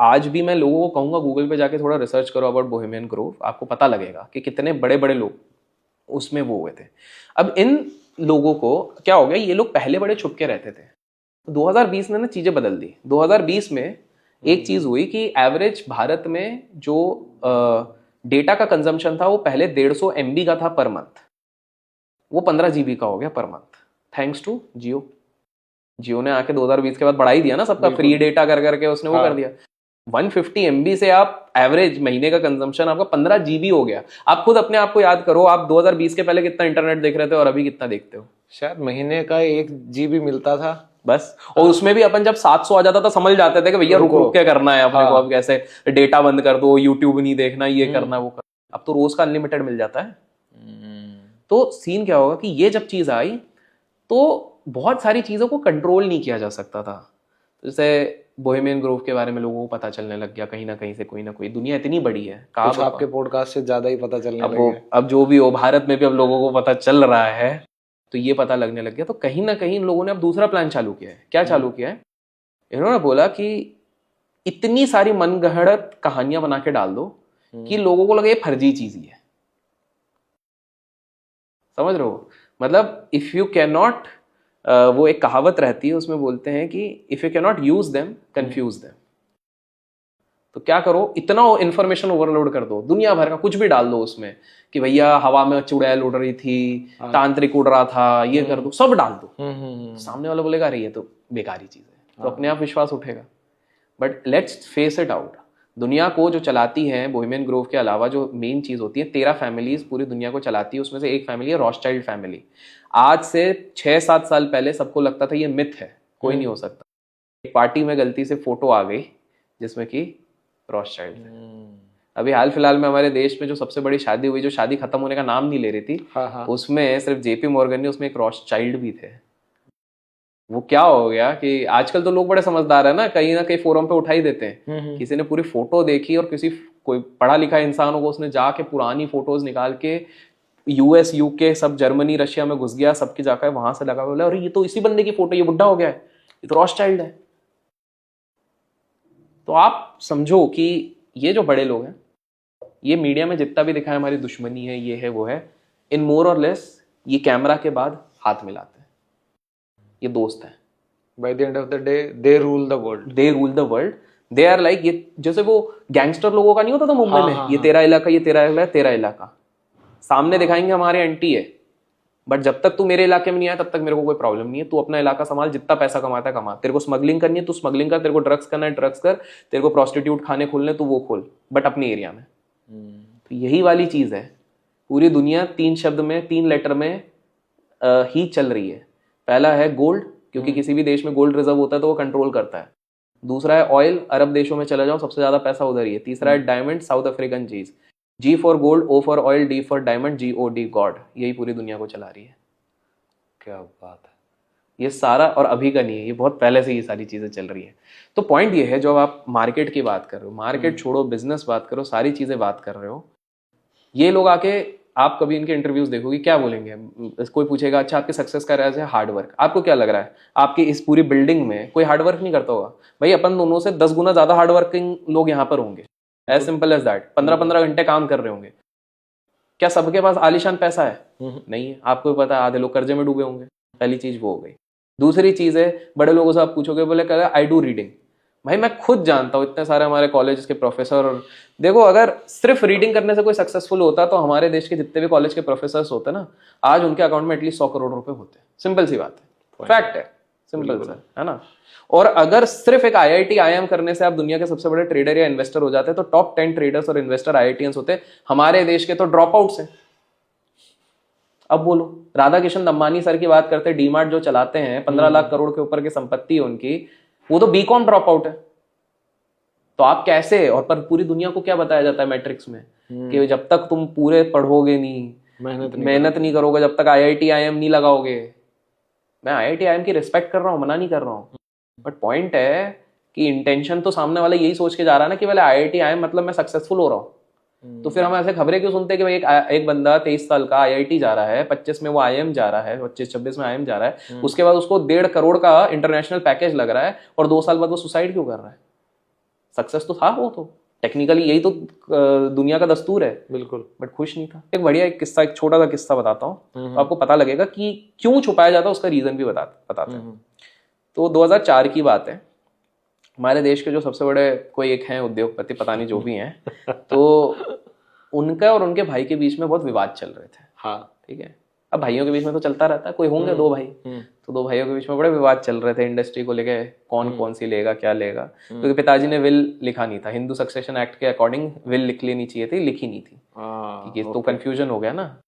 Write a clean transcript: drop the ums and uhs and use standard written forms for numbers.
आज भी मैं लोगों को कहूँगा गूगल पे जाके थोड़ा रिसर्च करो अबाउट बोहेमियन ग्रोव, आपको पता लगेगा कि कितने बड़े बड़े लोग उसमें वो हुए थे। अब इन लोगों को क्या हो गया, ये लोग पहले बड़े छुप के रहते थे, 2020 ने ना चीजें बदल दी। 2020 में एक चीज हुई कि एवरेज भारत में जो डेटा का कंजम्पशन था वो पहले 150 MB का था पर मंथ, वो 15 GB का हो गया पर मंथ, थैंक्स टू जियो। जियो ने आके 2020 के बाद बढ़ा ही दिया ना सबका फ्री डेटा कर करके, उसने वो कर दिया। 150 MB से आप एवरेज महीने का कंजम्पशन आपका 15 GB हो गया। आप खुद अपने आप को याद करो, आप 2020 के पहले कितना इंटरनेट देख रहे थे और अभी कितना देखते हो? शायद महीने का 1 GB मिलता था बस। और उसमें भी अपन जब 700 आ जाता था समझ जाते थे कि भैया रुक रुक के करना है अपने को, अब कैसे डेटा बंद कर दो, यूट्यूब नहीं देखना, ये करना वो करना। अब तो रोज का अनलिमिटेड मिल जाता है। तो सीन क्या होगा कि ये जब चीज आई तो बहुत सारी चीजों को कंट्रोल नहीं किया जा सकता था। जैसे बोहेमियन ग्रोव के बारे में लोगों को पता चलने लग गया कहीं ना कहीं से, कोई ना कोई, दुनिया इतनी बड़ी है, कुछ आपके पॉडकास्ट से ज्यादा ही पता चलने लग गया। अब जो भी हो, भारत में भी अब लोगों को पता चल रहा है, तो ये पता लगने लग गया। तो कहीं ना कहीं इन लोगों ने अब दूसरा प्लान चालू किया है। क्या चालू किया है? इन्होंने बोला कि इतनी सारी मनगढ़ंत कहानियां बना के डाल दो कि लोगों को लगे ये फर्जी चीज ही है। समझ रहे हो? मतलब इफ यू कैन नॉट, वो एक कहावत रहती है उसमें बोलते हैं कि if you can not use them confuse them. तो क्या करो, इतना इंफॉर्मेशन ओवरलोड कर दो, दुनिया भर का कुछ भी डाल दो उसमें कि भैया हवा में चुड़ैल उड़ रही थी, तांत्रिक उड़ रहा था, ये कर दो, सब डाल दो। सामने वाला बोलेगा अरे ये तो बेकारी चीज है, तो अपने आप विश्वास उठेगा। But let's face it out, दुनिया को जो चलाती है बोहेमियन ग्रोव के अलावा, जो मेन चीज होती है, 13 फैमिलीज पूरी दुनिया को चलाती है। उसमें से एक फैमिली है रॉथस्चाइल्ड फैमिली। आज से 6-7 साल पहले सबको लगता था ये मिथ है, कोई नहीं हो सकता। एक पार्टी में गलती से फोटो आ गई जिसमें कि रॉथस्चाइल्ड है। अभी हाल फिलहाल में हमारे देश में जो सबसे बड़ी शादी हुई, जो शादी खत्म होने का नाम नहीं ले रही थी, उसमें सिर्फ JP मॉर्गन ने, उसमें एक रॉथस्चाइल्ड भी थे। वो क्या हो गया कि आजकल तो लोग बड़े समझदार है ना कहीं फोरम पे उठा ही देते हैं। किसी ने पूरी फोटो देखी और किसी कोई पढ़ा लिखा इंसान होगा, उसने जाके पुरानी फोटोज निकाल के US UK सब जर्मनी रशिया में घुस गया, सबके जाकर वहां से लगा, बोला अरे ये तो इसी बंदे की फोटो, ये बुढ़ा हो गया है, ये तो रॉथस्चाइल्ड है। तो आप समझो कि ये जो बड़े लोग हैं, ये मीडिया में जितना भी दिखा है हमारी दुश्मनी है, ये है वो है, इन मोर और लेस ये कैमरा के बाद हाथ मिलाते हैं, ये दोस्त हैं। By the end of the day, they rule the world. They rule the world. They are like, ये जैसे वो गैंगस्टर लोगों का नहीं होता था मुंबई में, ये तेरा इलाका, ये तेरा इलाका, तेरा इलाका, सामने दिखाएंगे हमारे एंटी है, बट जब तक तू मेरे इलाके में नहीं आया तब तक मेरे को कोई प्रॉब्लम नहीं है। तू अपना इलाका संभाल, जितना पैसा कमाता है कमा, तेरे को स्मगलिंग करनी है तू स्मगलिंग कर, तेरे को ड्रग्स करना है ड्रग्स कर, तेरे को प्रोस्टिट्यूट खाने खोलने तू वो खोल, बट अपने एरिया में। तो यही वाली चीज है, पूरी दुनिया 3 शब्द में, 3 लेटर में ही चल रही है। पहला है गोल्ड, क्योंकि किसी भी देश में गोल्ड रिजर्व होता है तो वो कंट्रोल करता है। दूसरा है ऑयल, अरब देशों में चले जाओ सबसे ज्यादा पैसा उधर ही है। तीसरा है डायमंड, साउथ अफ्रीकन चीज, G for gold, O for oil, D for diamond, GOD God. यही पूरी दुनिया को चला रही है। क्या बात है। ये सारा, और अभी का नहीं है, ये बहुत पहले से ये सारी चीजें चल रही है। तो पॉइंट ये है, जो आप मार्केट की बात कर रहे हो, मार्केट छोड़ो, बिजनेस बात करो, सारी चीजें बात कर रहे हो, ये लोग आके, आप कभी इनके इंटरव्यूज देखोगे क्या बोलेंगे? कोई पूछेगा अच्छा आपके सक्सेस का राज है हार्ड वर्क। आपको क्या लग रहा है आपकी इस पूरी बिल्डिंग में कोई हार्ड वर्क नहीं करता होगा? भाई अपन दोनों से 10 गुना ज्यादा हार्ड वर्किंग लोग यहाँ पर होंगे, एज सिंपल एज दैट। 15-15 घंटे काम कर रहे होंगे। क्या सबके पास आलीशान पैसा है? नहीं है। आपको पता है आधे लोग कर्जे में डूबे होंगे। पहली चीज वो हो गई। दूसरी चीज है, बड़े लोगों से आप पूछोगे, बोले क्या आई डू रीडिंग। भाई मैं खुद जानता हूँ, इतने सारे हमारे कॉलेज के प्रोफेसर, और देखो अगर सिर्फ रीडिंग करने से कोई सक्सेसफुल होता तो हमारे देश के जितने भी कॉलेज के प्रोफेसर होते ना, आज उनके अकाउंट में एटलीस्ट 100 करोड़ रुपए होते। सिंपल सी बात है, फैक्ट है, सिंपल सा है ना। और अगर सिर्फ एक IIT IIM करने से आप दुनिया के सबसे बड़े ट्रेडर या इन्वेस्टर हो जाते, तो टॉप 10 ट्रेडर्स और इन्वेस्टर IITians होते। हमारे देश के तो ड्रॉप आउट्स हैं। अब बोलो, राधा किशन अंबानी सर की बात करते, डीमार्ट जो चलाते हैं, 15 लाख करोड़ के ऊपर की संपत्ति है उनकी, वो तो BCom ड्रॉप आउट है। तो आप कैसे, और पर पूरी दुनिया को क्या बताया जाता है मैट्रिक्स में कि जब तक तुम पूरे पढ़ोगे नहीं, मेहनत नहीं करोगे, जब तक IIT IIM नहीं लगाओगे। मैं IIT IIM की रिस्पेक्ट कर रहा हूँ, मना नहीं कर रहा हूँ, बट पॉइंट है कि इंटेंशन तो सामने वाला यही सोच के जा रहा है ना कि वाले IIT IIM मतलब मैं सक्सेसफुल हो रहा हूँ। तो फिर हम ऐसे खबरें क्यों सुनते हैं कि भाई एक बंदा 23 साल का IIT जा रहा है, 25 में वो IIM जा रहा है, 25-26 में IIM जा रहा है, उसके बाद उसको 1.5 करोड़ का इंटरनेशनल पैकेज लग रहा है, और 2 साल बाद वो सुसाइड क्यों कर रहा है? सक्सेस तो था वो, तो टेक्निकली यही तो दुनिया का दस्तूर है, बिल्कुल। बट खुश नहीं था। एक बढ़िया एक किस्सा, एक छोटा सा किस्सा बताता हूँ, तो आपको पता लगेगा कि क्यों छुपाया जाता है, उसका रीजन भी बताते हैं। तो 2004 की बात है, हमारे देश के जो सबसे बड़े कोई एक हैं उद्योगपति, पता नहीं जो भी हैं, तो उनका और उनके भाई के बीच में बहुत विवाद चल रहे थे। हाँ, ठीक है, अब भाइयों के बीच में तो चलता रहता है, कोई होंगे दो भाई, तो दो भाइयों के बीच में बड़े विवाद चल रहे थे इंडस्ट्री को लेके, कौन सी लेगा, क्या लेगा। क्योंकि पिताजी ने विल लिखा नहीं था, हिंदू सक्सेशन एक्ट के अकॉर्डिंग विल लिख लेनी चाहिए थी, लिखी नहीं थी, ठीक है, तो कंफ्यूजन हो गया ना।